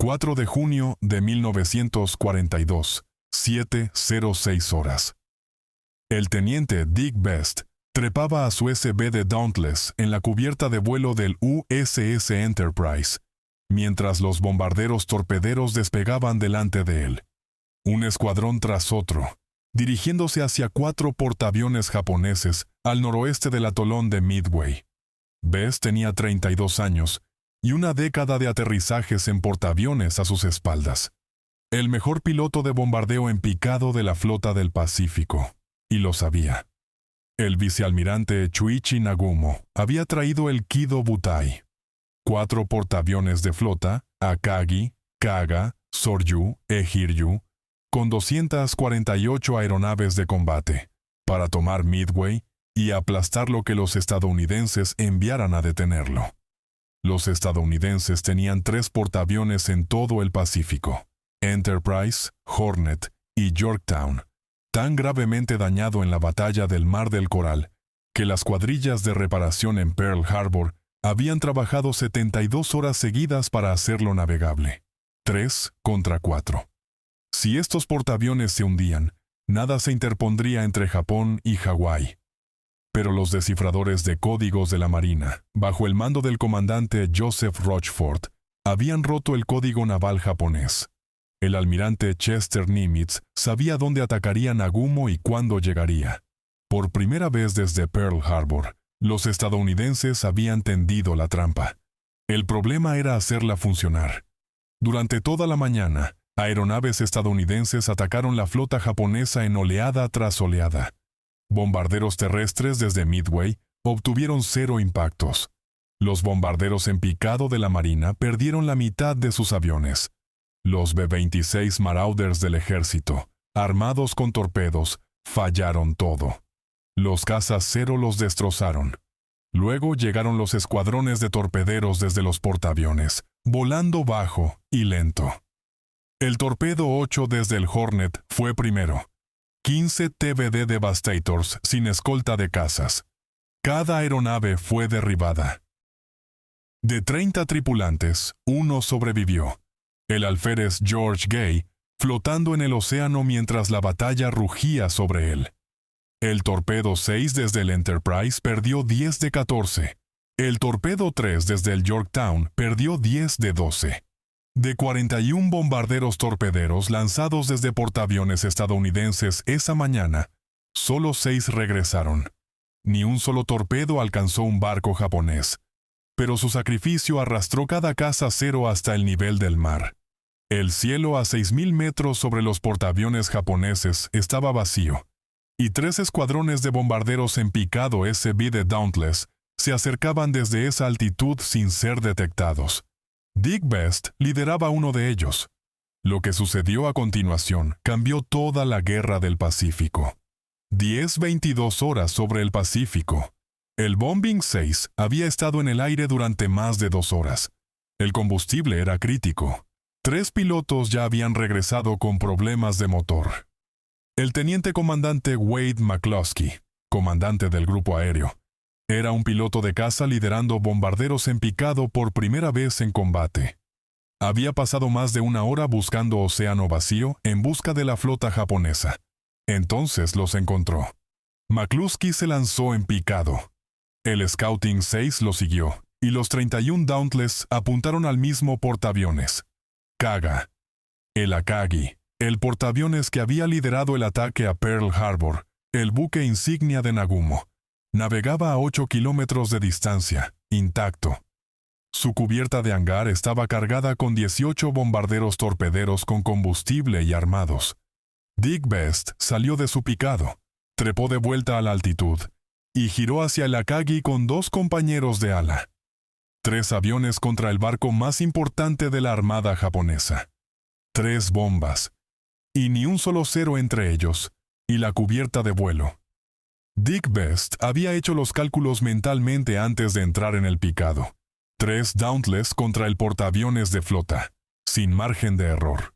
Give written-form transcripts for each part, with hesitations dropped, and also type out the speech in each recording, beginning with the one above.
4 de junio de 1942, 7:06 horas. El teniente Dick Best trepaba a su SB de Dauntless en la cubierta de vuelo del USS Enterprise, mientras los bombarderos torpederos despegaban delante de él, un escuadrón tras otro, dirigiéndose hacia 4 portaaviones japoneses al noroeste del atolón de Midway. Best tenía 32 años y una década de aterrizajes en portaaviones a sus espaldas. El mejor piloto de bombardeo en picado de la flota del Pacífico, y lo sabía. El vicealmirante Chuichi Nagumo había traído el Kido Butai, 4 portaaviones de flota, Akagi, Kaga, Soryu e Hiryu, con 248 aeronaves de combate, para tomar Midway y aplastar lo que los estadounidenses enviaran a detenerlo. Los estadounidenses tenían 3 portaaviones en todo el Pacífico, Enterprise, Hornet y Yorktown, tan gravemente dañado en la batalla del Mar del Coral, que las cuadrillas de reparación en Pearl Harbor habían trabajado 72 horas seguidas para hacerlo navegable. 3 contra 4. Si estos portaaviones se hundían, nada se interpondría entre Japón y Hawái. Pero los descifradores de códigos de la Marina, bajo el mando del comandante Joseph Rochford, habían roto el código naval japonés. El almirante Chester Nimitz sabía dónde atacaría Nagumo y cuándo llegaría. Por primera vez desde Pearl Harbor, los estadounidenses habían tendido la trampa. El problema era hacerla funcionar. Durante toda la mañana, aeronaves estadounidenses atacaron la flota japonesa en oleada tras oleada. Bombarderos terrestres desde Midway obtuvieron 0 impactos. Los bombarderos en picado de la Marina perdieron la mitad de sus aviones. Los B-26 Marauders del ejército, armados con torpedos, fallaron todo. Los cazas Cero los destrozaron. Luego llegaron los escuadrones de torpederos desde los portaaviones, volando bajo y lento. El torpedo 8 desde el Hornet fue primero. 15 TBD Devastators sin escolta de cazas. Cada aeronave fue derribada. De 30 tripulantes, 1 sobrevivió. El alférez George Gay, flotando en el océano mientras la batalla rugía sobre él. El torpedo 6 desde el Enterprise perdió 10 de 14. El torpedo 3 desde el Yorktown perdió 10 de 12. De 41 bombarderos torpederos lanzados desde portaaviones estadounidenses esa mañana, solo 6 regresaron. Ni un solo torpedo alcanzó un barco japonés, pero su sacrificio arrastró cada caza Cero hasta el nivel del mar. El cielo a 6.000 metros sobre los portaaviones japoneses estaba vacío, y 3 escuadrones de bombarderos en picado SB de Dauntless se acercaban desde esa altitud sin ser detectados. Dick Best lideraba uno de ellos. Lo que sucedió a continuación cambió toda la guerra del Pacífico. 10:22 horas sobre el Pacífico. El Bombing 6 había estado en el aire durante más de 2 horas. El combustible era crítico. 3 pilotos ya habían regresado con problemas de motor. El teniente comandante Wade McCloskey, comandante del grupo aéreo, era un piloto de caza liderando bombarderos en picado por primera vez en combate. Había pasado más de 1 hora buscando océano vacío en busca de la flota japonesa. Entonces los encontró. McCloskey se lanzó en picado. El Scouting 6 lo siguió, y los 31 Dauntless apuntaron al mismo portaaviones. Kaga. El Akagi, el portaaviones que había liderado el ataque a Pearl Harbor, el buque insignia de Nagumo, navegaba a 8 kilómetros de distancia, intacto. Su cubierta de hangar estaba cargada con 18 bombarderos torpederos con combustible y armados. Dick Best salió de su picado, trepó de vuelta a la altitud, y giró hacia el Akagi con 2 compañeros de ala. 3 aviones contra el barco más importante de la armada japonesa. 3 bombas, y ni un solo cero entre ellos, y la cubierta de vuelo. Dick Best había hecho los cálculos mentalmente antes de entrar en el picado. 3 Dauntless contra el portaaviones de flota, sin margen de error.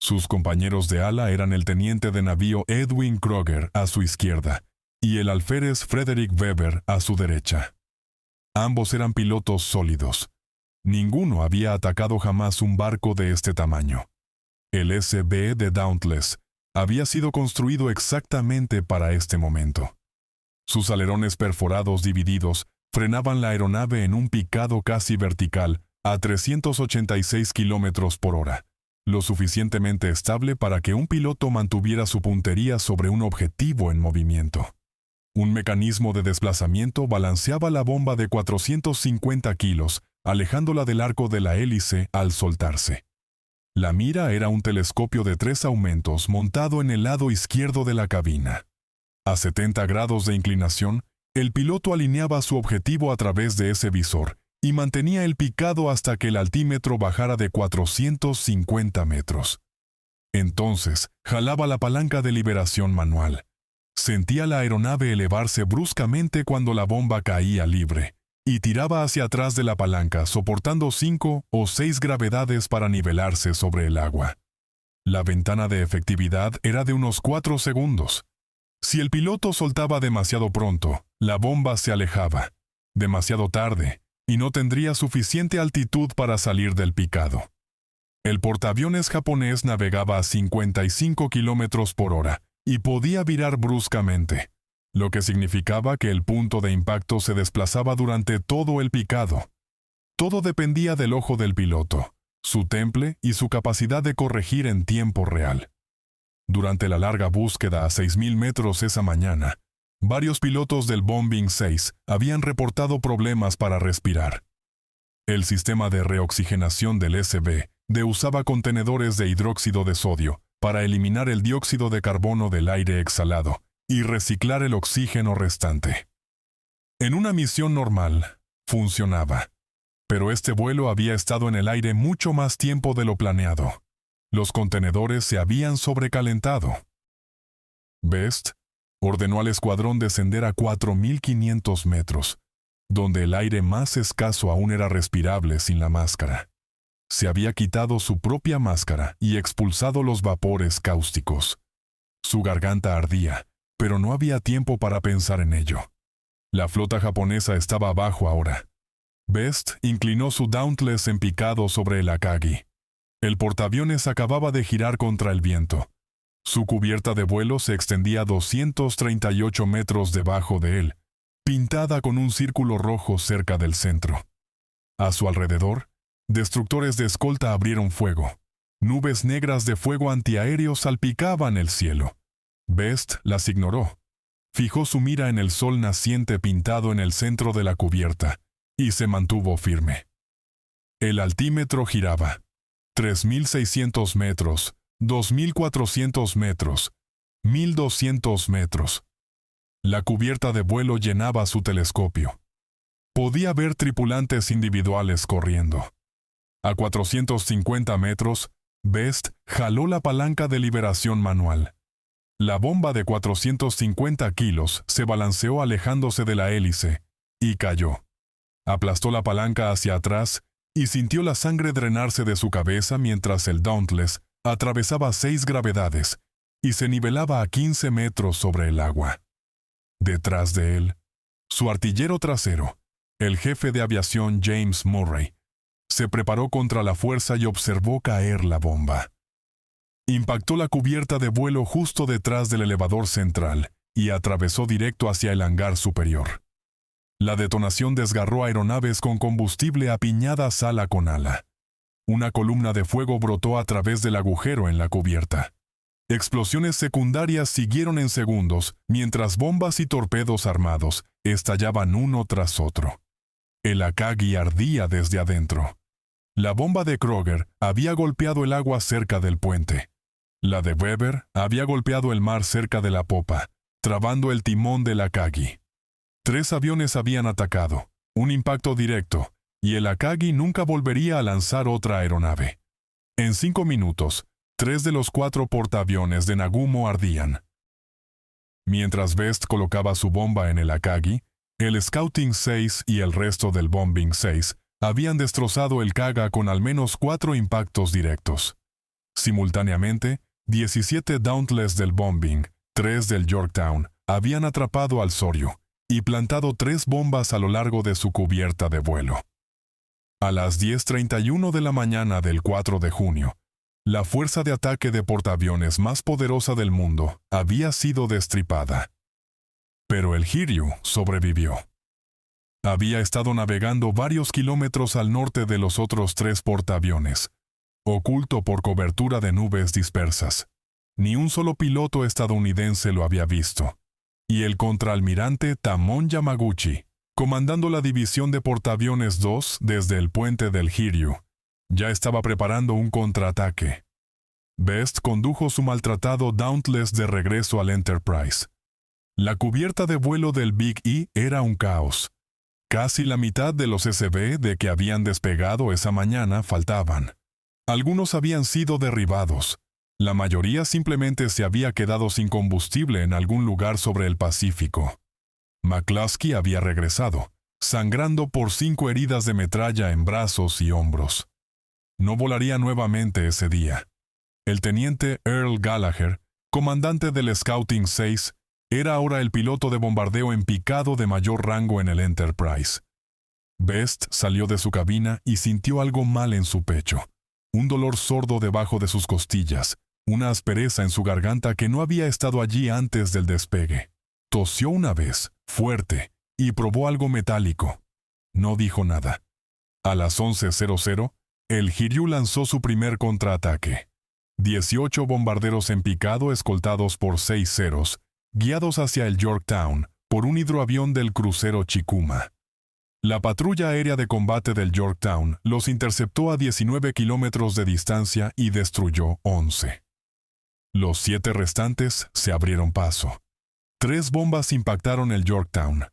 Sus compañeros de ala eran el teniente de navío Edwin Kroger a su izquierda y el alférez Frederick Weber a su derecha. Ambos eran pilotos sólidos. Ninguno había atacado jamás un barco de este tamaño. El SB de Dauntless había sido construido exactamente para este momento. Sus alerones perforados divididos frenaban la aeronave en un picado casi vertical a 386 kilómetros por hora, lo suficientemente estable para que un piloto mantuviera su puntería sobre un objetivo en movimiento. Un mecanismo de desplazamiento balanceaba la bomba de 450 kilos, alejándola del arco de la hélice al soltarse. La mira era un telescopio de 3 aumentos montado en el lado izquierdo de la cabina. A 70 grados de inclinación, el piloto alineaba su objetivo a través de ese visor y mantenía el picado hasta que el altímetro bajara de 450 metros. Entonces, jalaba la palanca de liberación manual. Sentía la aeronave elevarse bruscamente cuando la bomba caía libre, y tiraba hacia atrás de la palanca soportando 5 o 6 gravedades para nivelarse sobre el agua. La ventana de efectividad era de unos 4 segundos. Si el piloto soltaba demasiado pronto, la bomba se alejaba. Demasiado tarde, y no tendría suficiente altitud para salir del picado. El portaaviones japonés navegaba a 55 kilómetros por hora y podía virar bruscamente, lo que significaba que el punto de impacto se desplazaba durante todo el picado. Todo dependía del ojo del piloto, su temple y su capacidad de corregir en tiempo real. Durante la larga búsqueda a 6.000 metros esa mañana, varios pilotos del Bombing 6 habían reportado problemas para respirar. El sistema de reoxigenación del SB usaba contenedores de hidróxido de sodio para eliminar el dióxido de carbono del aire exhalado y reciclar el oxígeno restante. En una misión normal, funcionaba, pero este vuelo había estado en el aire mucho más tiempo de lo planeado. Los contenedores se habían sobrecalentado. Best ordenó al escuadrón descender a 4.500 metros, donde el aire más escaso aún era respirable sin la máscara. Se había quitado su propia máscara y expulsado los vapores cáusticos. Su garganta ardía, pero no había tiempo para pensar en ello. La flota japonesa estaba abajo ahora. Best inclinó su Dauntless en picado sobre el Akagi. El portaaviones acababa de girar contra el viento. Su cubierta de vuelo se extendía 238 metros debajo de él, pintada con un círculo rojo cerca del centro. A su alrededor, destructores de escolta abrieron fuego. Nubes negras de fuego antiaéreo salpicaban el cielo. Best las ignoró. Fijó su mira en el sol naciente pintado en el centro de la cubierta y se mantuvo firme. El altímetro giraba. 3.600 metros, 2.400 metros, 1.200 metros. La cubierta de vuelo llenaba su telescopio. Podía ver tripulantes individuales corriendo. A 450 metros, Best jaló la palanca de liberación manual. La bomba de 450 kilos se balanceó alejándose de la hélice y cayó. Aplastó la palanca hacia atrás y sintió la sangre drenarse de su cabeza mientras el Dauntless atravesaba 6 gravedades y se nivelaba a 15 metros sobre el agua. Detrás de él, su artillero trasero, el jefe de aviación James Murray, se preparó contra la fuerza y observó caer la bomba. Impactó la cubierta de vuelo justo detrás del elevador central y atravesó directo hacia el hangar superior. La detonación desgarró aeronaves con combustible apiñadas ala con ala. Una columna de fuego brotó a través del agujero en la cubierta. Explosiones secundarias siguieron en segundos, mientras bombas y torpedos armados estallaban uno tras otro. El Akagi ardía desde adentro. La bomba de Kroger había golpeado el agua cerca del puente. La de Weber había golpeado el mar cerca de la popa, trabando el timón del Akagi. 3 aviones habían atacado, un impacto directo, y el Akagi nunca volvería a lanzar otra aeronave. En 5 minutos, 3 de los 4 portaaviones de Nagumo ardían. Mientras Best colocaba su bomba en el Akagi, el Scouting 6 y el resto del Bombing 6 habían destrozado el Kaga con al menos 4 impactos directos. Simultáneamente, 17 Dauntless del Bombing, 3 del Yorktown, habían atrapado al Soryu y plantado 3 bombas a lo largo de su cubierta de vuelo. A las 10:31 de la mañana del 4 de junio, la fuerza de ataque de portaaviones más poderosa del mundo había sido destripada. Pero el Hiryu sobrevivió. Había estado navegando varios kilómetros al norte de los otros 3 portaaviones, oculto por cobertura de nubes dispersas. Ni un solo piloto estadounidense lo había visto. Y el contraalmirante Tamon Yamaguchi, comandando la división de portaaviones 2 desde el puente del Hiryu, ya estaba preparando un contraataque. Best condujo su maltratado Dauntless de regreso al Enterprise. La cubierta de vuelo del Big E era un caos. Casi la mitad de los SB de que habían despegado esa mañana faltaban. Algunos habían sido derribados. La mayoría simplemente se había quedado sin combustible en algún lugar sobre el Pacífico. McCluskey había regresado, sangrando por 5 heridas de metralla en brazos y hombros. No volaría nuevamente ese día. El teniente Earl Gallagher, comandante del Scouting 6, era ahora el piloto de bombardeo en picado de mayor rango en el Enterprise. Best salió de su cabina y sintió algo mal en su pecho. Un dolor sordo debajo de sus costillas, una aspereza en su garganta que no había estado allí antes del despegue. Tosió una vez, fuerte, y probó algo metálico. No dijo nada. A las 11:00, el Hiryu lanzó su primer contraataque. 18 bombarderos en picado escoltados por 6 Zeros, guiados hacia el Yorktown por un hidroavión del crucero Chikuma. La patrulla aérea de combate del Yorktown los interceptó a 19 kilómetros de distancia y destruyó 11. Los 7 restantes se abrieron paso. 3 bombas impactaron el Yorktown.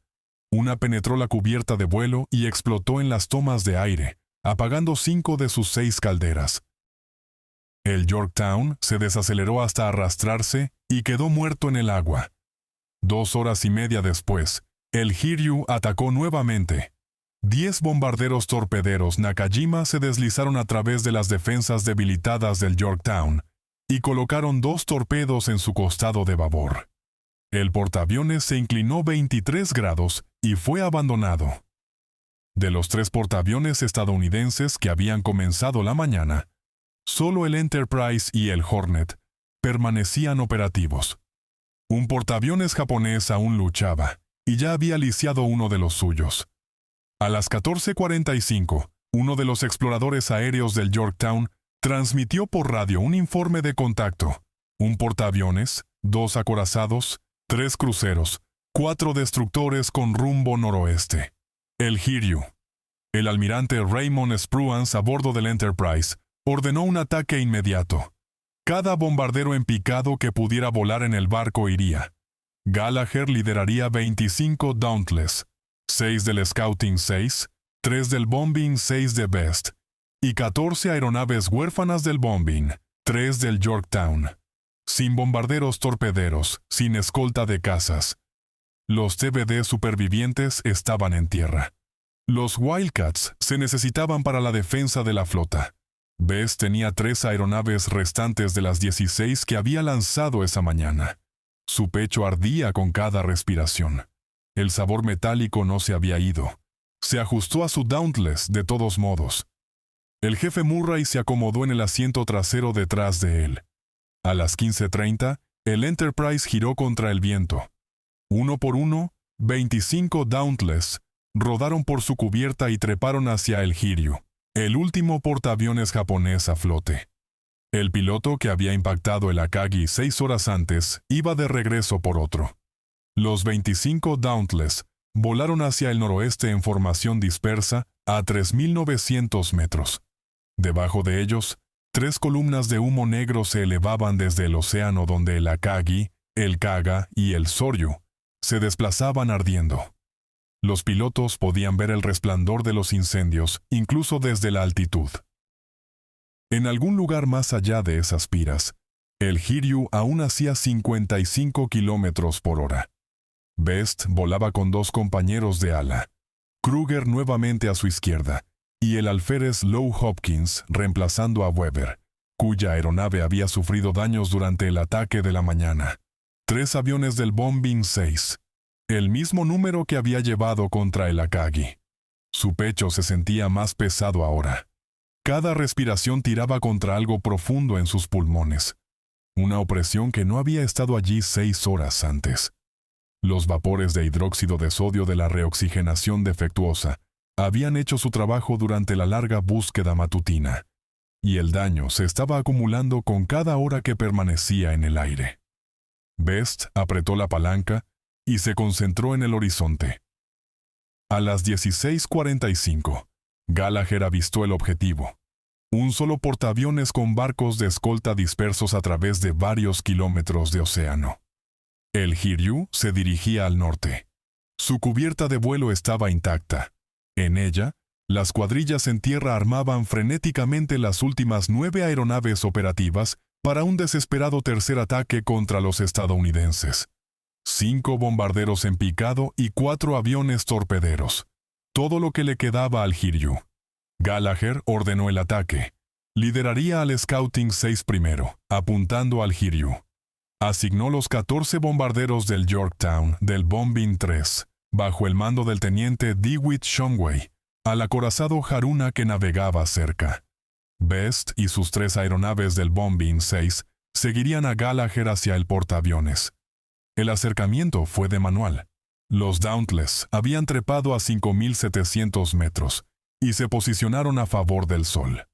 Una penetró la cubierta de vuelo y explotó en las tomas de aire, apagando 5 de sus 6 calderas. El Yorktown se desaceleró hasta arrastrarse y quedó muerto en el agua. 2 horas y media después, el Hiryu atacó nuevamente. 10 bombarderos torpederos Nakajima se deslizaron a través de las defensas debilitadas del Yorktown y colocaron 2 torpedos en su costado de babor. El portaaviones se inclinó 23 grados y fue abandonado. De los 3 portaaviones estadounidenses que habían comenzado la mañana, solo el Enterprise y el Hornet permanecían operativos. Un portaaviones japonés aún luchaba, y ya había lisiado uno de los suyos. A las 14:45, uno de los exploradores aéreos del Yorktown transmitió por radio un informe de contacto. Un portaaviones, 2 acorazados, 3 cruceros, 4 destructores con rumbo noroeste. El Hiryu. El almirante Raymond Spruance a bordo del Enterprise ordenó un ataque inmediato. Cada bombardero en picado que pudiera volar en el barco iría. Gallagher lideraría 25 Dauntless, 6 del Scouting 6, 3 del Bombing 6 de Best, y 14 aeronaves huérfanas del Bombing, 3 del Yorktown. Sin bombarderos torpederos, sin escolta de cazas. Los TBD supervivientes estaban en tierra. Los Wildcats se necesitaban para la defensa de la flota. Best tenía 3 aeronaves restantes de las 16 que había lanzado esa mañana. Su pecho ardía con cada respiración. El sabor metálico no se había ido. Se ajustó a su Dauntless de todos modos. El jefe Murray se acomodó en el asiento trasero detrás de él. A las 15:30, el Enterprise giró contra el viento. Uno por uno, 25 Dauntless rodaron por su cubierta y treparon hacia el Hiryu, el último portaaviones japonés a flote. El piloto que había impactado el Akagi 6 horas antes iba de regreso por otro. Los 25 Dauntless volaron hacia el noroeste en formación dispersa a 3.900 metros. Debajo de ellos, 3 columnas de humo negro se elevaban desde el océano donde el Akagi, el Kaga y el Soryu se desplazaban ardiendo. Los pilotos podían ver el resplandor de los incendios incluso desde la altitud. En algún lugar más allá de esas piras, el Hiryu aún hacía 55 kilómetros por hora. Best volaba con 2 compañeros de ala, Kruger nuevamente a su izquierda, y el alférez Low Hopkins reemplazando a Weber, cuya aeronave había sufrido daños durante el ataque de la mañana. 3 aviones del Bombing 6, el mismo número que había llevado contra el Akagi. Su pecho se sentía más pesado ahora. Cada respiración tiraba contra algo profundo en sus pulmones. Una opresión que no había estado allí 6 horas antes. Los vapores de hidróxido de sodio de la reoxigenación defectuosa habían hecho su trabajo durante la larga búsqueda matutina, y el daño se estaba acumulando con cada hora que permanecía en el aire. Best apretó la palanca y se concentró en el horizonte. A las 16:45, Gallagher avistó el objetivo. Un solo portaaviones con barcos de escolta dispersos a través de varios kilómetros de océano. El Hiryu se dirigía al norte. Su cubierta de vuelo estaba intacta. En ella, las cuadrillas en tierra armaban frenéticamente las últimas 9 aeronaves operativas para un desesperado tercer ataque contra los estadounidenses. 5 bombarderos en picado y 4 aviones torpederos. Todo lo que le quedaba al Hiryu. Gallagher ordenó el ataque. Lideraría al Scouting 6 primero, apuntando al Hiryu. Asignó los 14 bombarderos del Yorktown del Bombing 3, bajo el mando del teniente DeWitt Shumway, al acorazado Haruna que navegaba cerca. Best y sus 3 aeronaves del Bombing 6 seguirían a Gallagher hacia el portaaviones. El acercamiento fue de manual. Los Dauntless habían trepado a 5.700 metros y se posicionaron a favor del sol.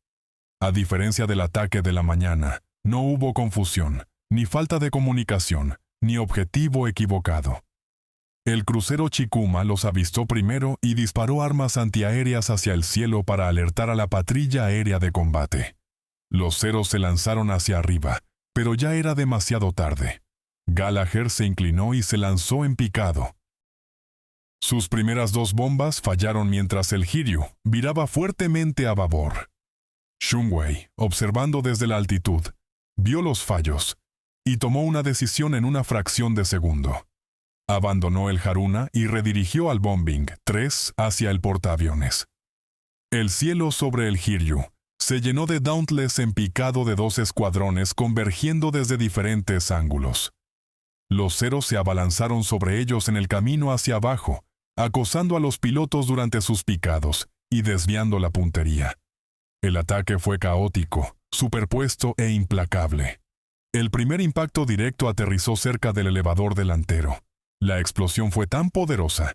A diferencia del ataque de la mañana, no hubo confusión, ni falta de comunicación, ni objetivo equivocado. El crucero Chikuma los avistó primero y disparó armas antiaéreas hacia el cielo para alertar a la patrulla aérea de combate. Los Zeros se lanzaron hacia arriba, pero ya era demasiado tarde. Gallagher se inclinó y se lanzó en picado. Sus primeras 2 bombas fallaron mientras el Hiryu viraba fuertemente a babor. Shumway, observando desde la altitud, vio los fallos y tomó una decisión en una fracción de segundo. Abandonó el Haruna y redirigió al Bombing 3 hacia el portaaviones. El cielo sobre el Hiryu se llenó de Dauntless en picado de 2 escuadrones convergiendo desde diferentes ángulos. Los Zeros se abalanzaron sobre ellos en el camino hacia abajo, acosando a los pilotos durante sus picados y desviando la puntería. El ataque fue caótico, superpuesto e implacable. El primer impacto directo aterrizó cerca del elevador delantero. La explosión fue tan poderosa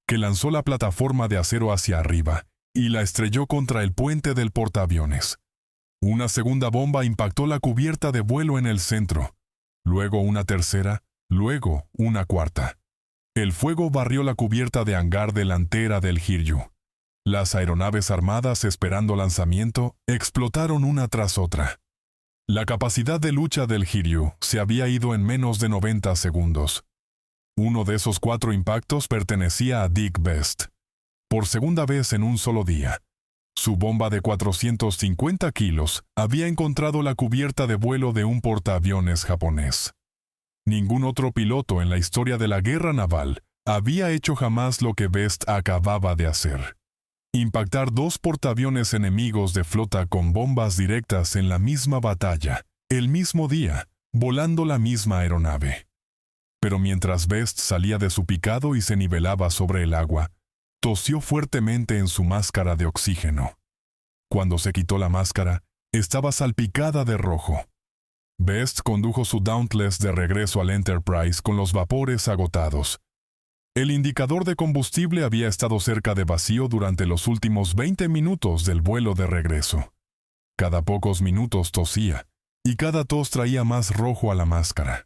que lanzó la plataforma de acero hacia arriba y la estrelló contra el puente del portaaviones. Una segunda bomba impactó la cubierta de vuelo en el centro, luego una tercera, luego una cuarta. El fuego barrió la cubierta de hangar delantera del Hiryu. Las aeronaves armadas esperando lanzamiento explotaron una tras otra. La capacidad de lucha del Hiryu se había ido en menos de 90 segundos. Uno de esos 4 impactos pertenecía a Dick Best. Por segunda vez en un solo día, su bomba de 450 kilos había encontrado la cubierta de vuelo de un portaaviones japonés. Ningún otro piloto en la historia de la guerra naval había hecho jamás lo que Best acababa de hacer. Impactar 2 portaaviones enemigos de flota con bombas directas en la misma batalla, el mismo día, volando la misma aeronave. Pero mientras Best salía de su picado y se nivelaba sobre el agua, tosió fuertemente en su máscara de oxígeno. Cuando se quitó la máscara, estaba salpicada de rojo. Best condujo su Dauntless de regreso al Enterprise con los vapores agotados. El indicador de combustible había estado cerca de vacío durante los últimos 20 minutos del vuelo de regreso. Cada pocos minutos tosía, y cada tos traía más rojo a la máscara.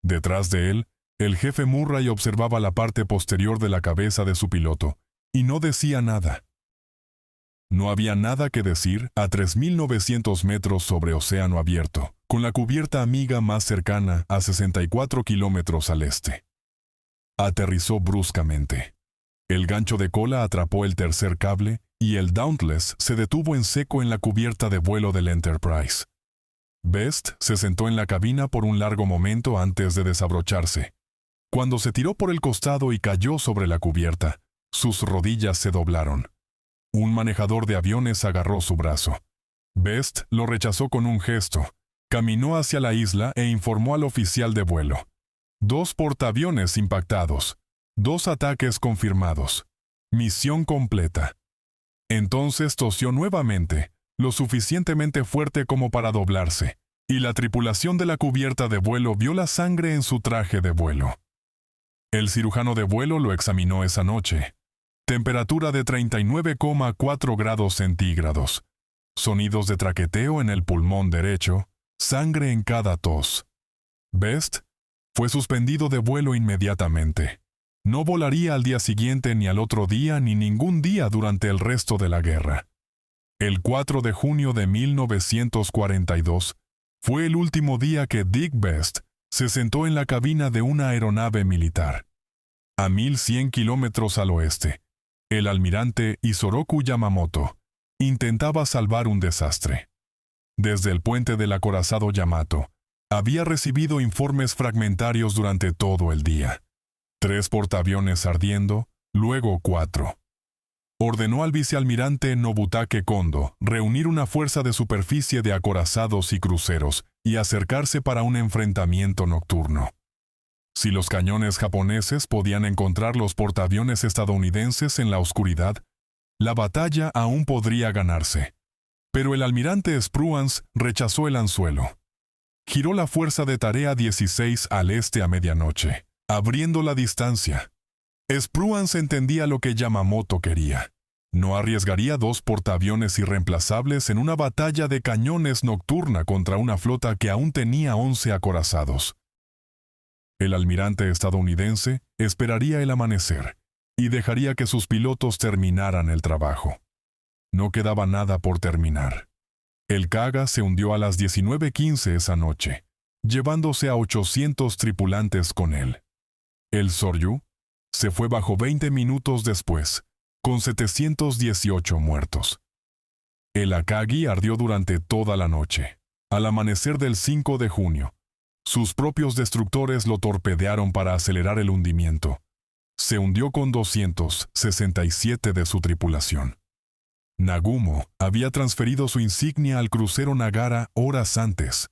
Detrás de él, el jefe Murray observaba la parte posterior de la cabeza de su piloto, y no decía nada. No había nada que decir a 3.900 metros sobre océano abierto, con la cubierta amiga más cercana a 64 kilómetros al este. Aterrizó bruscamente. El gancho de cola atrapó el tercer cable y el Dauntless se detuvo en seco en la cubierta de vuelo del Enterprise. Best se sentó en la cabina por un largo momento antes de desabrocharse. Cuando se tiró por el costado y cayó sobre la cubierta, sus rodillas se doblaron. Un manejador de aviones agarró su brazo. Best lo rechazó con un gesto, caminó hacia la isla e informó al oficial de vuelo. 2 portaaviones impactados. 2 ataques confirmados. Misión completa. Entonces tosió nuevamente, lo suficientemente fuerte como para doblarse, y la tripulación de la cubierta de vuelo vio la sangre en su traje de vuelo. El cirujano de vuelo lo examinó esa noche. Temperatura de 39,4 grados centígrados. Sonidos de traqueteo en el pulmón derecho, sangre en cada tos. Best fue suspendido de vuelo inmediatamente. No volaría al día siguiente ni al otro día ni ningún día durante el resto de la guerra. El 4 de junio de 1942 fue el último día que Dick Best se sentó en la cabina de una aeronave militar. A 1100 kilómetros al oeste, el almirante Isoroku Yamamoto intentaba salvar un desastre. Desde el puente del acorazado Yamato, había recibido informes fragmentarios durante todo el día. 3 portaaviones ardiendo, luego 4. Ordenó al vicealmirante Nobutake Kondo reunir una fuerza de superficie de acorazados y cruceros y acercarse para un enfrentamiento nocturno. Si los cañones japoneses podían encontrar los portaaviones estadounidenses en la oscuridad, la batalla aún podría ganarse. Pero el almirante Spruance rechazó el anzuelo. Giró la fuerza de tarea 16 al este a medianoche, abriendo la distancia. Spruance entendía lo que Yamamoto quería. No arriesgaría 2 portaaviones irreemplazables en una batalla de cañones nocturna contra una flota que aún tenía 11 acorazados. El almirante estadounidense esperaría el amanecer y dejaría que sus pilotos terminaran el trabajo. No quedaba nada por terminar. El Kaga se hundió a las 19:15 esa noche, llevándose a 800 tripulantes con él. El Soryu se fue bajo 20 minutos después, con 718 muertos. El Akagi ardió durante toda la noche. Al amanecer del 5 de junio, sus propios destructores lo torpedearon para acelerar el hundimiento. Se hundió con 267 de su tripulación. Nagumo había transferido su insignia al crucero Nagara horas antes.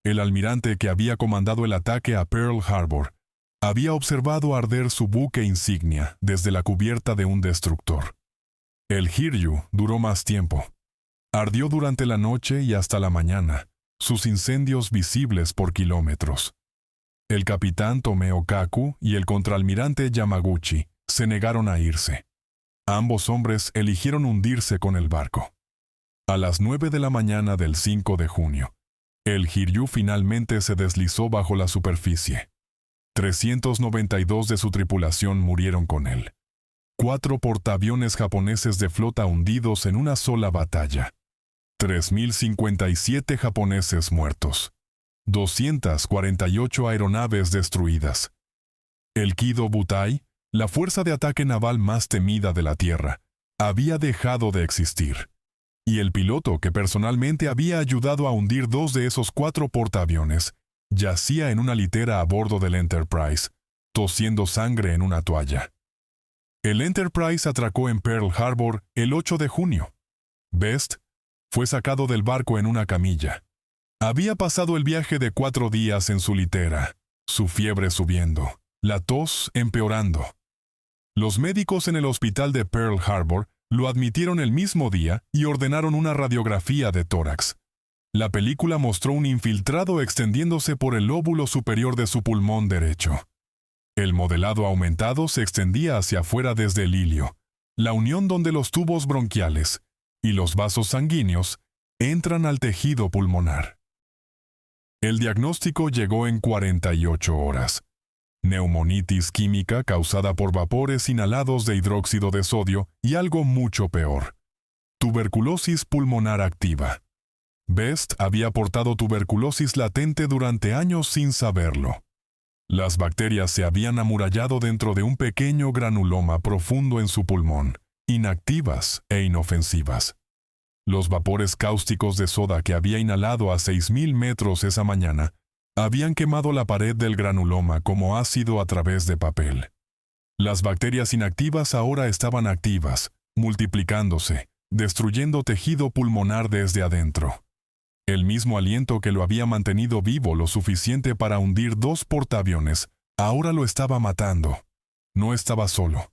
El almirante que había comandado el ataque a Pearl Harbor había observado arder su buque insignia desde la cubierta de un destructor. El Hiryu duró más tiempo. Ardió durante la noche y hasta la mañana, sus incendios visibles por kilómetros. El capitán Tomeo Kaku y el contraalmirante Yamaguchi se negaron a irse. Ambos hombres eligieron hundirse con el barco. A las 9 de la mañana del 5 de junio, el Hiryu finalmente se deslizó bajo la superficie. 392 de su tripulación murieron con él. 4 portaaviones japoneses de flota hundidos en una sola batalla. 3.057 japoneses muertos. 248 aeronaves destruidas. El Kido Butai, la fuerza de ataque naval más temida de la Tierra, había dejado de existir. Y el piloto que personalmente había ayudado a hundir 2 de esos 4 portaaviones yacía en una litera a bordo del Enterprise, tosiendo sangre en una toalla. El Enterprise atracó en Pearl Harbor el 8 de junio. Best fue sacado del barco en una camilla. Había pasado el viaje de 4 días en su litera, su fiebre subiendo, la tos empeorando. Los médicos en el hospital de Pearl Harbor lo admitieron el mismo día y ordenaron una radiografía de tórax. La película mostró un infiltrado extendiéndose por el lóbulo superior de su pulmón derecho. El modelado aumentado se extendía hacia afuera desde el ilio, la unión donde los tubos bronquiales y los vasos sanguíneos entran al tejido pulmonar. El diagnóstico llegó en 48 horas. Neumonitis química causada por vapores inhalados de hidróxido de sodio y algo mucho peor. Tuberculosis pulmonar activa. Best había portado tuberculosis latente durante años sin saberlo. Las bacterias se habían amurallado dentro de un pequeño granuloma profundo en su pulmón, inactivas e inofensivas. Los vapores cáusticos de soda que había inhalado a 6.000 metros esa mañana habían quemado la pared del granuloma como ácido a través de papel. Las bacterias inactivas ahora estaban activas, multiplicándose, destruyendo tejido pulmonar desde adentro. El mismo aliento que lo había mantenido vivo lo suficiente para hundir 2 portaaviones, ahora lo estaba matando. No estaba solo.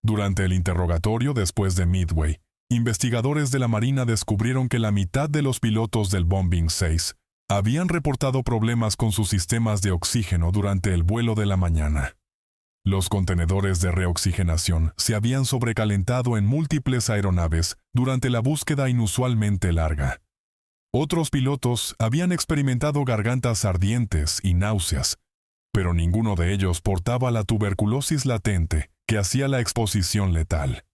Durante el interrogatorio después de Midway, investigadores de la Marina descubrieron que la mitad de los pilotos del Bombing 6 habían reportado problemas con sus sistemas de oxígeno durante el vuelo de la mañana. Los contenedores de reoxigenación se habían sobrecalentado en múltiples aeronaves durante la búsqueda inusualmente larga. Otros pilotos habían experimentado gargantas ardientes y náuseas, pero ninguno de ellos portaba la tuberculosis latente que hacía la exposición letal.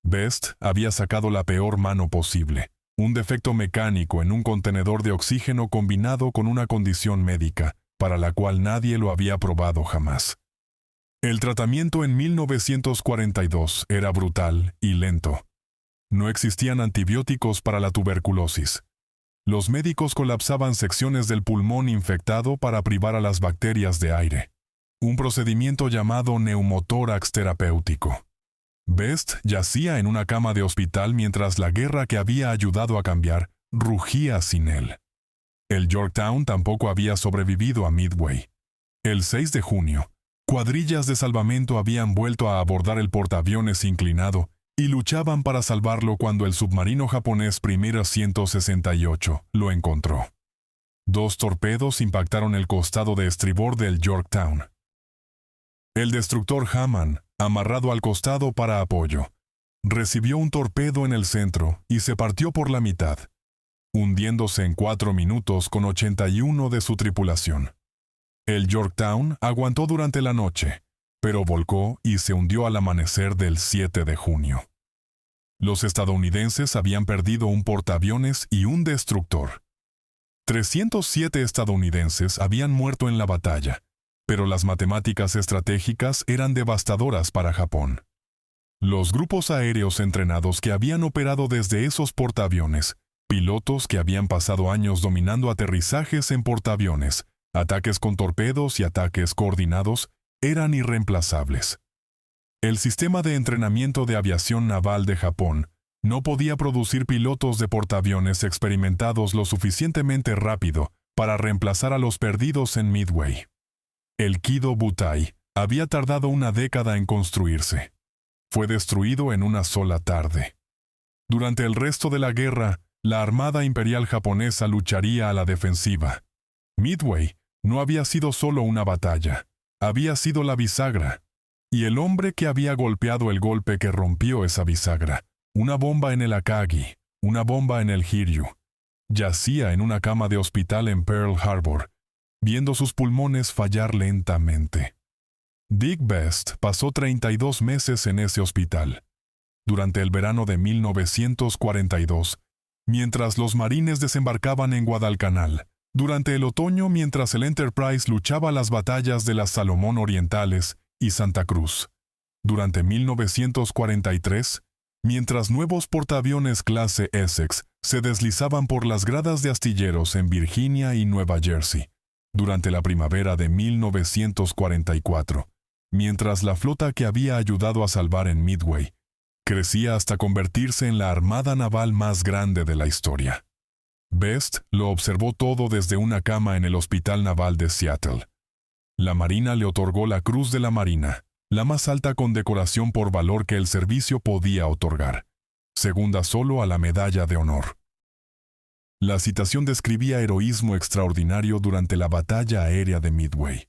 Best había sacado la peor mano posible, un defecto mecánico en un contenedor de oxígeno combinado con una condición médica, para la cual nadie lo había probado jamás. El tratamiento en 1942 era brutal y lento. No existían antibióticos para la tuberculosis. Los médicos colapsaban secciones del pulmón infectado para privar a las bacterias de aire. Un procedimiento llamado neumotórax terapéutico. Best yacía en una cama de hospital mientras la guerra que había ayudado a cambiar rugía sin él. El Yorktown tampoco había sobrevivido a Midway. El 6 de junio, cuadrillas de salvamento habían vuelto a abordar el portaaviones inclinado y luchaban para salvarlo cuando el submarino japonés Primera 168 lo encontró. 2 torpedos impactaron el costado de estribor del Yorktown. El destructor Hammond, amarrado al costado para apoyo, recibió un torpedo en el centro y se partió por la mitad, hundiéndose en 4 minutos con 81 de su tripulación. El Yorktown aguantó durante la noche, pero volcó y se hundió al amanecer del 7 de junio. Los estadounidenses habían perdido un portaaviones y un destructor. 307 estadounidenses habían muerto en la batalla, pero las matemáticas estratégicas eran devastadoras para Japón. Los grupos aéreos entrenados que habían operado desde esos portaaviones, pilotos que habían pasado años dominando aterrizajes en portaaviones, ataques con torpedos y ataques coordinados, eran irreemplazables. El sistema de entrenamiento de aviación naval de Japón no podía producir pilotos de portaaviones experimentados lo suficientemente rápido para reemplazar a los perdidos en Midway. El Kido Butai había tardado una década en construirse. Fue destruido en una sola tarde. Durante el resto de la guerra, la Armada Imperial japonesa lucharía a la defensiva. Midway no había sido solo una batalla, había sido la bisagra, y el hombre que había golpeado el golpe que rompió esa bisagra, una bomba en el Akagi, una bomba en el Hiryu, yacía en una cama de hospital en Pearl Harbor, viendo sus pulmones fallar lentamente. Dick Best pasó 32 meses en ese hospital. Durante el verano de 1942, mientras los marines desembarcaban en Guadalcanal, durante el otoño mientras el Enterprise luchaba las batallas de las Salomón Orientales y Santa Cruz, durante 1943, mientras nuevos portaaviones clase Essex se deslizaban por las gradas de astilleros en Virginia y Nueva Jersey, durante la primavera de 1944, mientras la flota que había ayudado a salvar en Midway crecía hasta convertirse en la armada naval más grande de la historia. Best lo observó todo desde una cama en el Hospital Naval de Seattle. La Marina le otorgó la Cruz de la Marina, la más alta condecoración por valor que el servicio podía otorgar, segunda solo a la Medalla de Honor. La citación describía heroísmo extraordinario durante la batalla aérea de Midway.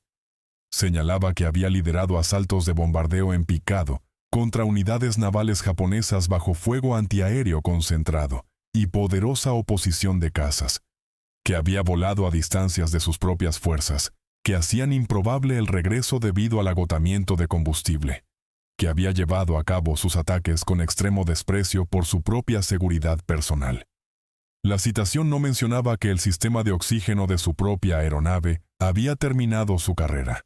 Señalaba que había liderado asaltos de bombardeo en picado contra unidades navales japonesas bajo fuego antiaéreo concentrado y poderosa oposición de cazas, que había volado a distancias de sus propias fuerzas, que hacían improbable el regreso debido al agotamiento de combustible, que había llevado a cabo sus ataques con extremo desprecio por su propia seguridad personal. La citación no mencionaba que el sistema de oxígeno de su propia aeronave había terminado su carrera.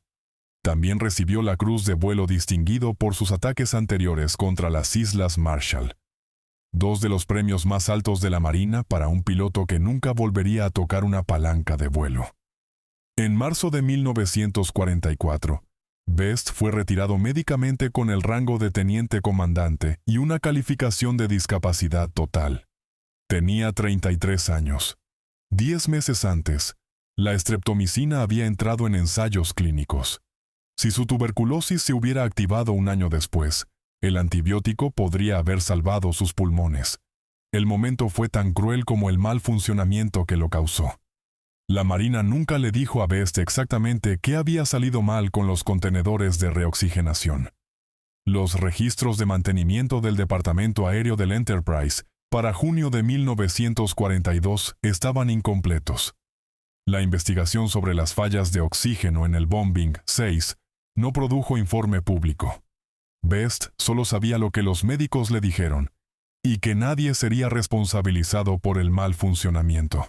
También recibió la Cruz de Vuelo Distinguido por sus ataques anteriores contra las Islas Marshall. 2 de los premios más altos de la Marina para un piloto que nunca volvería a tocar una palanca de vuelo. En marzo de 1944, Best fue retirado médicamente con el rango de teniente comandante y una calificación de discapacidad total. Tenía 33 años. 10 meses antes, la streptomicina había entrado en ensayos clínicos. Si su tuberculosis se hubiera activado un año después, El antibiótico podría haber salvado sus pulmones. El momento fue tan cruel como el mal funcionamiento que lo causó. La Marina nunca le dijo a Best exactamente qué había salido mal con los contenedores de reoxigenación. Los registros de mantenimiento del Departamento Aéreo del Enterprise para junio de 1942 estaban incompletos. La investigación sobre las fallas de oxígeno en el Bombing 6 no produjo informe público. Best solo sabía lo que los médicos le dijeron, y que nadie sería responsabilizado por el mal funcionamiento.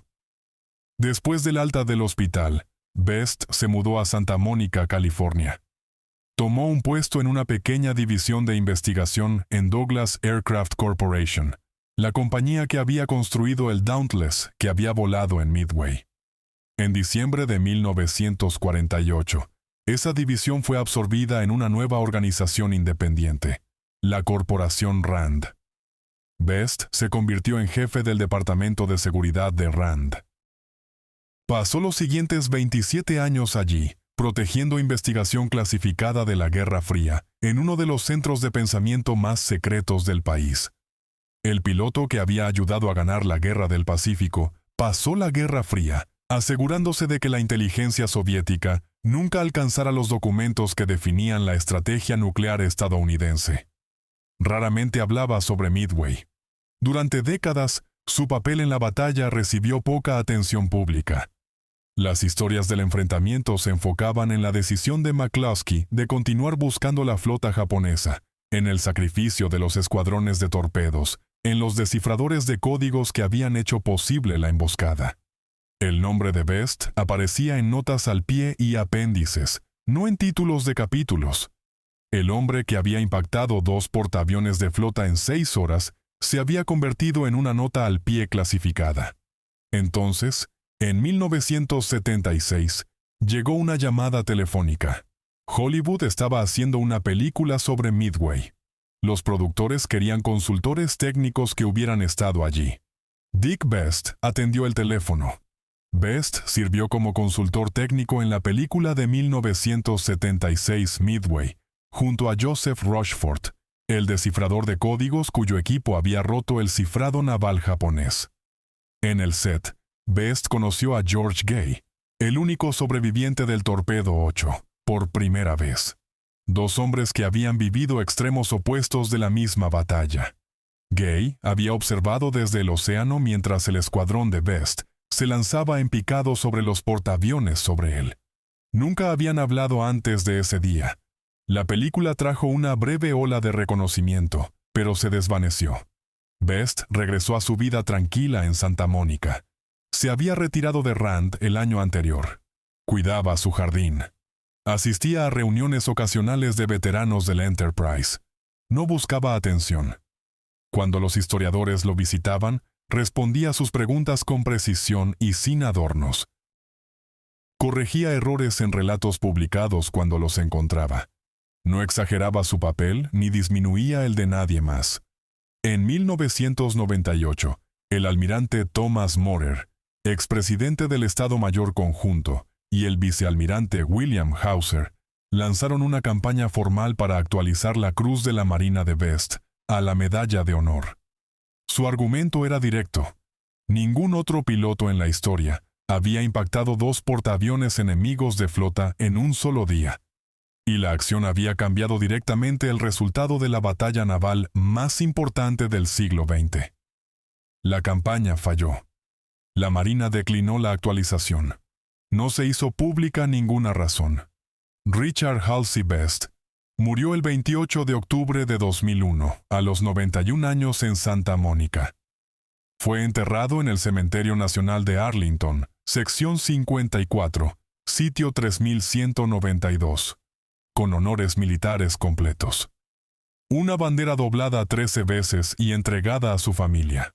Después del alta del hospital, Best se mudó a Santa Mónica, California. Tomó un puesto en una pequeña división de investigación en Douglas Aircraft Corporation, la compañía que había construido el Dauntless que había volado en Midway. En diciembre de 1948, esa división fue absorbida en una nueva organización independiente, la Corporación RAND. Best se convirtió en jefe del Departamento de Seguridad de RAND. Pasó los siguientes 27 años allí, protegiendo investigación clasificada de la Guerra Fría, en uno de los centros de pensamiento más secretos del país. El piloto que había ayudado a ganar la Guerra del Pacífico pasó la Guerra Fría, asegurándose de que la inteligencia soviética nunca alcanzara los documentos que definían la estrategia nuclear estadounidense. Raramente hablaba sobre Midway. Durante décadas, su papel en la batalla recibió poca atención pública. Las historias del enfrentamiento se enfocaban en la decisión de McCloskey de continuar buscando la flota japonesa, en el sacrificio de los escuadrones de torpedos, en los descifradores de códigos que habían hecho posible la emboscada. El nombre de Best aparecía en notas al pie y apéndices, no en títulos de capítulos. El hombre que había impactado 2 portaaviones de flota en 6 horas se había convertido en una nota al pie clasificada. Entonces, en 1976, llegó una llamada telefónica. Hollywood estaba haciendo una película sobre Midway. Los productores querían consultores técnicos que hubieran estado allí. Dick Best atendió el teléfono. Best sirvió como consultor técnico en la película de 1976 Midway, junto a Joseph Rochford, el descifrador de códigos cuyo equipo había roto el cifrado naval japonés. En el set, Best conoció a George Gay, el único sobreviviente del Torpedo 8, por primera vez. 2 hombres que habían vivido extremos opuestos de la misma batalla. Gay había observado desde el océano mientras el escuadrón de Best se lanzaba en picado sobre los portaaviones sobre él. Nunca habían hablado antes de ese día. La película trajo una breve ola de reconocimiento, pero se desvaneció. Best regresó a su vida tranquila en Santa Mónica. Se había retirado de RAND el año anterior. Cuidaba su jardín. Asistía a reuniones ocasionales de veteranos del Enterprise. No buscaba atención. Cuando los historiadores lo visitaban, respondía a sus preguntas con precisión y sin adornos. Corregía errores en relatos publicados cuando los encontraba. No exageraba su papel ni disminuía el de nadie más. En 1998, el almirante Thomas Morer, expresidente del Estado Mayor Conjunto, y el vicealmirante William Hauser lanzaron una campaña formal para actualizar la Cruz de la Marina de Best a la Medalla de Honor. Su argumento era directo. Ningún otro piloto en la historia había impactado 2 portaaviones enemigos de flota en un solo día, y la acción había cambiado directamente el resultado de la batalla naval más importante del siglo XX. La campaña falló. La Marina declinó la actualización. No se hizo pública ninguna razón. Richard Halsey Best murió el 28 de octubre de 2001, a los 91 años en Santa Mónica. Fue enterrado en el Cementerio Nacional de Arlington, sección 54, sitio 3192, con honores militares completos. Una bandera doblada 13 veces y entregada a su familia.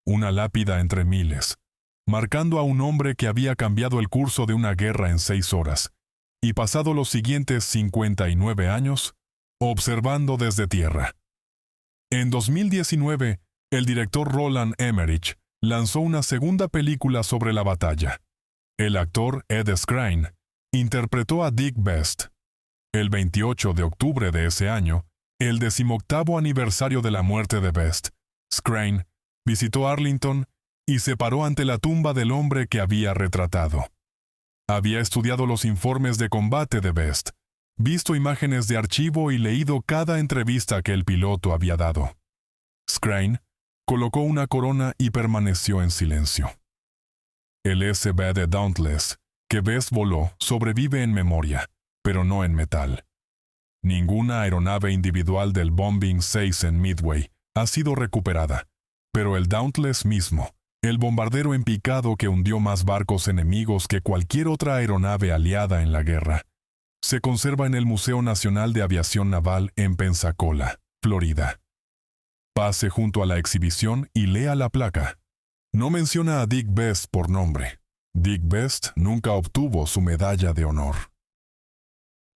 Una lápida entre miles, marcando a un hombre que había cambiado el curso de una guerra en 6 horas, y pasado los siguientes 59 años, observando desde tierra. En 2019, el director Roland Emmerich lanzó una segunda película sobre la batalla. El actor Ed Skrein interpretó a Dick Best. El 28 de octubre de ese año, el 18º aniversario de la muerte de Best, Scrane visitó Arlington y se paró ante la tumba del hombre que había retratado. Había estudiado los informes de combate de Best, visto imágenes de archivo y leído cada entrevista que el piloto había dado. Scrane colocó una corona y permaneció en silencio. El SB de Dauntless, que Best voló, sobrevive en memoria, pero no en metal. Ninguna aeronave individual del Bombing 6 en Midway ha sido recuperada, pero el Dauntless mismo, el bombardero en picado que hundió más barcos enemigos que cualquier otra aeronave aliada en la guerra, se conserva en el Museo Nacional de Aviación Naval en Pensacola, Florida. Pase junto a la exhibición y lea la placa. No menciona a Dick Best por nombre. Dick Best nunca obtuvo su medalla de honor.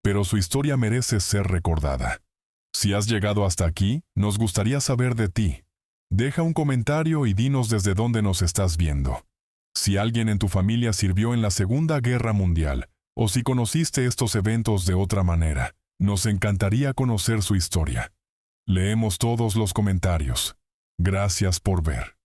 Pero su historia merece ser recordada. Si has llegado hasta aquí, nos gustaría saber de ti. Deja un comentario y dinos desde dónde nos estás viendo. Si alguien en tu familia sirvió en la Segunda Guerra Mundial, o si conociste estos eventos de otra manera, nos encantaría conocer su historia. Leemos todos los comentarios. Gracias por ver.